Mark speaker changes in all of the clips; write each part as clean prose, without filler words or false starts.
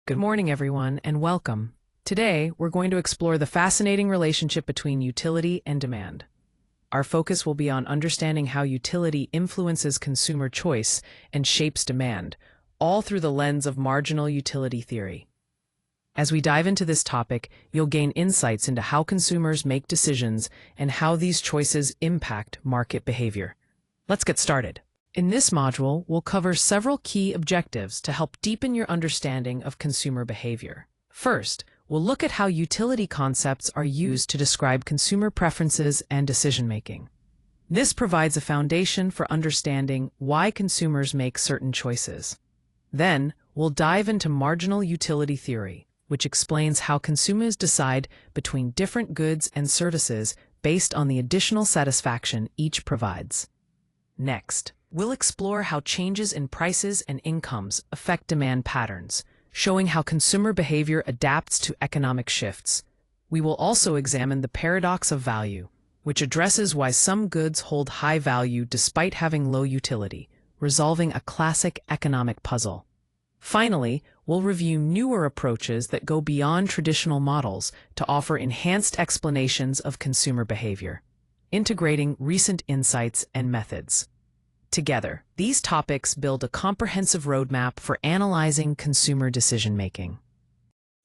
Speaker 1: Good morning, everyone, and welcome. Today, we're going to explore the fascinating relationship between utility and demand. Our focus will be on understanding how utility influences consumer choice and shapes demand, all through the lens of marginal utility theory. As we dive into this topic, you'll gain insights into how consumers make decisions and how these choices impact market behavior. Let's get started. In this module, we'll cover several key objectives to help deepen your understanding of consumer behavior. First, we'll look at how utility concepts are used to describe consumer preferences and decision-making. This provides a foundation for understanding why consumers make certain choices. Then, we'll dive into marginal utility theory, which explains how consumers decide between different goods and services based on the additional satisfaction each provides. Next, we'll explore how changes in prices and incomes affect demand patterns, showing how consumer behavior adapts to economic shifts. We will also examine the paradox of value, which addresses why some goods hold high value despite having low utility, resolving a classic economic puzzle. Finally, we'll review newer approaches that go beyond traditional models to offer enhanced explanations of consumer behavior, integrating recent insights and methods. Together, these topics build a comprehensive roadmap for analyzing consumer decision-making.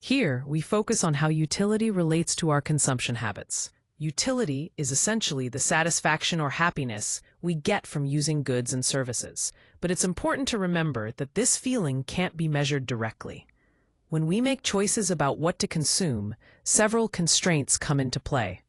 Speaker 1: Here, we focus on how utility relates to our consumption habits. Utility is essentially the satisfaction or happiness we get from using goods and services, but it's important to remember that this feeling can't be measured directly. When we make choices about what to consume, several constraints come into play.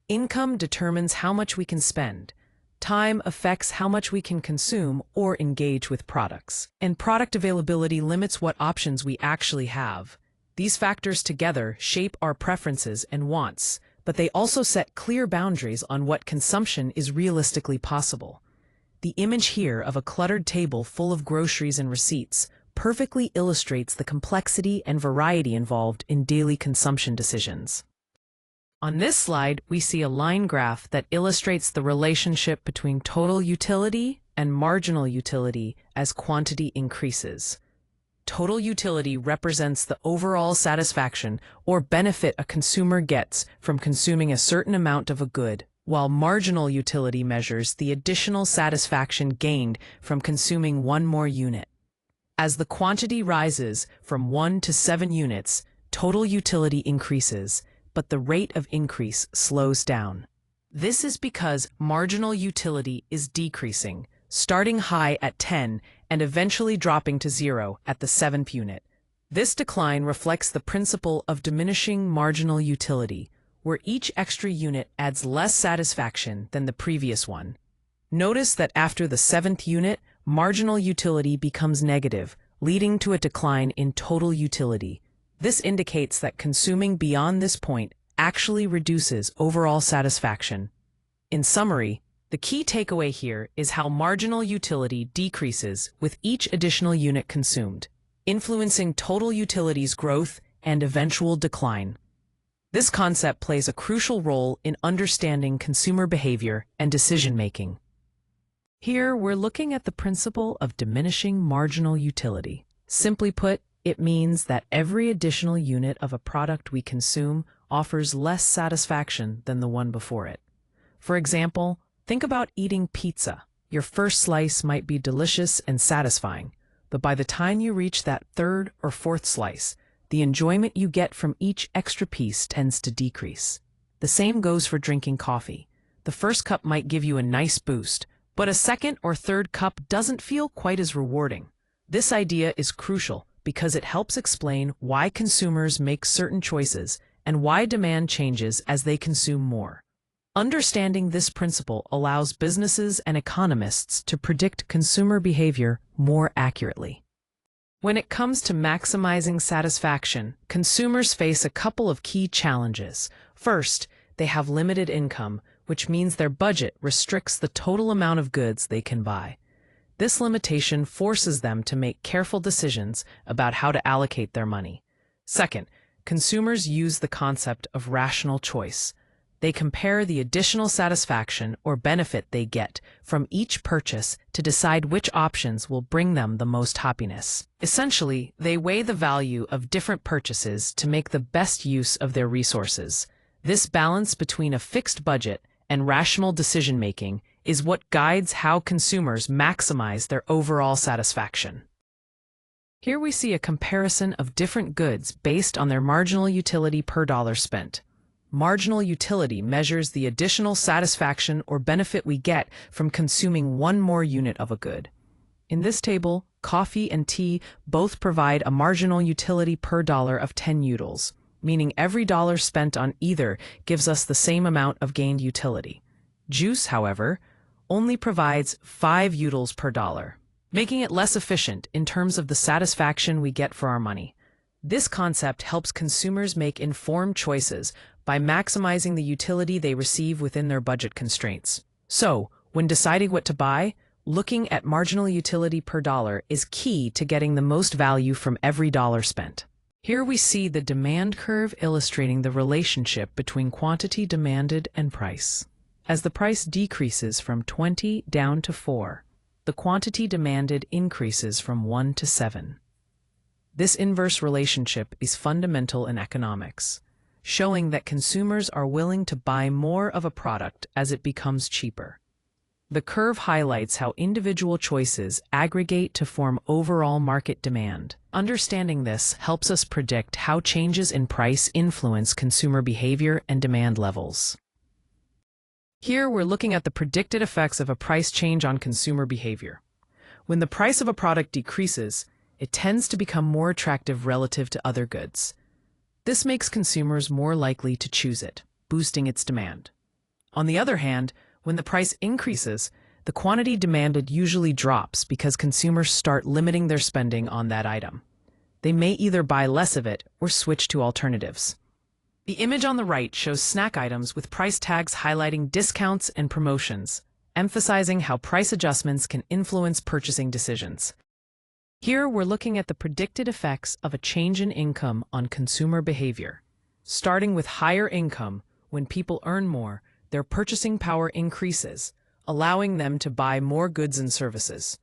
Speaker 1: Income determines how much we can spend. Time affects how much we can consume or engage with products, and product availability limits what options we actually have. These factors together shape our preferences and wants, but they also set clear boundaries on what consumption is realistically possible. The image here of a cluttered table full of groceries and receipts perfectly illustrates the complexity and variety involved in daily consumption decisions. On this slide, we see a line graph that illustrates the relationship between total utility and marginal utility as quantity increases. Total utility represents the overall satisfaction or benefit a consumer gets from consuming a certain amount of a good, while marginal utility measures the additional satisfaction gained from consuming one more unit. As the quantity rises from 1 to 7 units, total utility increases, but the rate of increase slows down. This is because marginal utility is decreasing, starting high at 10 and eventually dropping to 0 at the 7th unit. This decline reflects the principle of diminishing marginal utility, where each extra unit adds less satisfaction than the previous one. Notice that after the 7th unit, marginal utility becomes negative, leading to a decline in total utility. This indicates that consuming beyond this point actually reduces overall satisfaction. In summary, the key takeaway here is how marginal utility decreases with each additional unit consumed, influencing total utility's growth and eventual decline. This concept plays a crucial role in understanding consumer behavior and decision-making. Here, we're looking at the principle of diminishing marginal utility. Simply put, it means that every additional unit of a product we consume offers less satisfaction than the one before it. For example, think about eating pizza. Your first slice might be delicious and satisfying, but by the time you reach that third or fourth slice, the enjoyment you get from each extra piece tends to decrease. The same goes for drinking coffee. The first cup might give you a nice boost, but a second or third cup doesn't feel quite as rewarding. This idea is crucial because it helps explain why consumers make certain choices and why demand changes as they consume more. Understanding this principle allows businesses and economists to predict consumer behavior more accurately. When it comes to maximizing satisfaction, consumers face a couple of key challenges. First, they have limited income, which means their budget restricts the total amount of goods they can buy. This limitation forces them to make careful decisions about how to allocate their money. Second, consumers use the concept of rational choice. They compare the additional satisfaction or benefit they get from each purchase to decide which options will bring them the most happiness. Essentially, they weigh the value of different purchases to make the best use of their resources. This balance between a fixed budget and rational decision-making is what guides how consumers maximize their overall satisfaction. Here we see a comparison of different goods based on their marginal utility per dollar spent. Marginal utility measures the additional satisfaction or benefit we get from consuming one more unit of a good. In this table, coffee and tea both provide a marginal utility per dollar of 10 utils, meaning every dollar spent on either gives us the same amount of gained utility. Juice, however, only provides 5 utils per dollar, making it less efficient in terms of the satisfaction we get for our money. This concept helps consumers make informed choices by maximizing the utility they receive within their budget constraints. So, when deciding what to buy, looking at marginal utility per dollar is key to getting the most value from every dollar spent. Here we see the demand curve illustrating the relationship between quantity demanded and price. As the price decreases from 20 down to 4, the quantity demanded increases from 1 to 7. This inverse relationship is fundamental in economics, showing that consumers are willing to buy more of a product as it becomes cheaper. The curve highlights how individual choices aggregate to form overall market demand. Understanding this helps us predict how changes in price influence consumer behavior and demand levels. Here we're looking at the predicted effects of a price change on consumer behavior. When the price of a product decreases, it tends to become more attractive relative to other goods. This makes consumers more likely to choose it, boosting its demand. On the other hand, when the price increases, the quantity demanded usually drops because consumers start limiting their spending on that item. They may either buy less of it or switch to alternatives. The image on the right shows snack items with price tags highlighting discounts and promotions, emphasizing how price adjustments can influence purchasing decisions. Here we're looking at the predicted effects of a change in income on consumer behavior. Starting with higher income, when people earn more, their purchasing power increases, allowing them to buy more goods and services.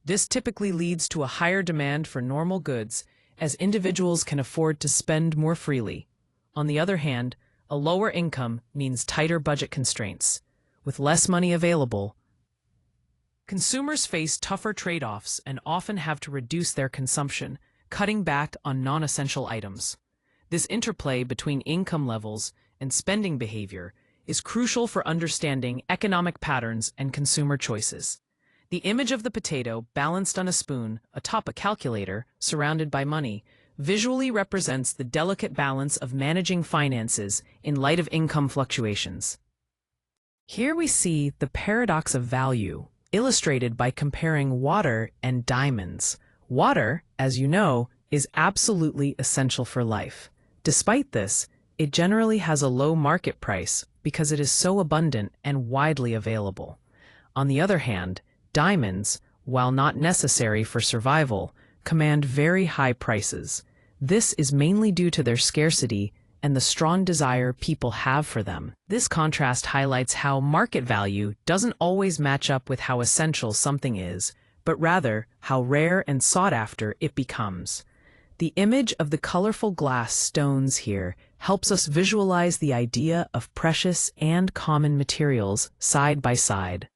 Speaker 1: This typically leads to a higher demand for normal goods, as individuals can afford to spend more freely. On the other hand, a lower income means tighter budget constraints. With less money available, consumers face tougher trade-offs and often have to reduce their consumption, cutting back on non-essential items. This interplay between income levels and spending behavior is crucial for understanding economic patterns and consumer choices. The image of the potato balanced on a spoon atop a calculator surrounded by money visually represents the delicate balance of managing finances in light of income fluctuations. Here we see the paradox of value, illustrated by comparing water and diamonds. Water, as you know, is absolutely essential for life. Despite this, it generally has a low market price because it is so abundant and widely available. On the other hand, diamonds, while not necessary for survival, command very high prices. This is mainly due to their scarcity and the strong desire people have for them. This contrast highlights how market value doesn't always match up with how essential something is, but rather how rare and sought after it becomes. The image of the colorful glass stones here helps us visualize the idea of precious and common materials side by side.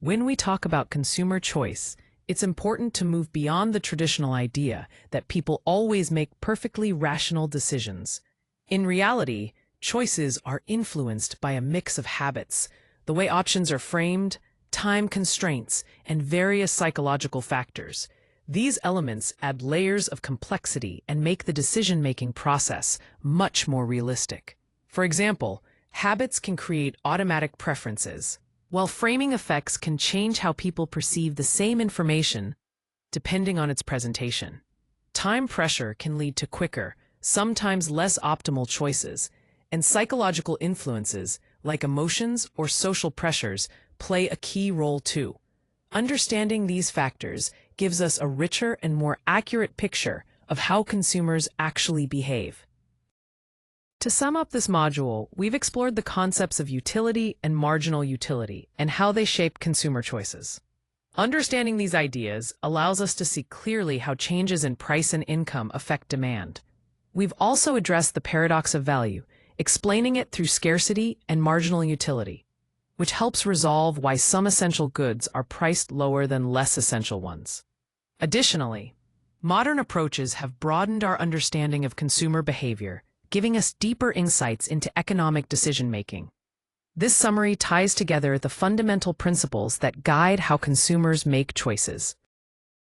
Speaker 1: When we talk about consumer choice, it's important to move beyond the traditional idea that people always make perfectly rational decisions. In reality, choices are influenced by a mix of habits, the way options are framed, time constraints, and various psychological factors. These elements add layers of complexity and make the decision-making process much more realistic. For example, habits can create automatic preferences, while framing effects can change how people perceive the same information depending on its presentation. Time pressure can lead to quicker, sometimes less optimal choices, and psychological influences, like emotions or social pressures, play a key role too. Understanding these factors gives us a richer and more accurate picture of how consumers actually behave. To sum up this module, we've explored the concepts of utility and marginal utility and how they shape consumer choices. Understanding these ideas allows us to see clearly how changes in price and income affect demand. We've also addressed the paradox of value, explaining it through scarcity and marginal utility, which helps resolve why some essential goods are priced lower than less essential ones. Additionally, modern approaches have broadened our understanding of consumer behavior, giving us deeper insights into economic decision-making. This summary ties together the fundamental principles that guide how consumers make choices.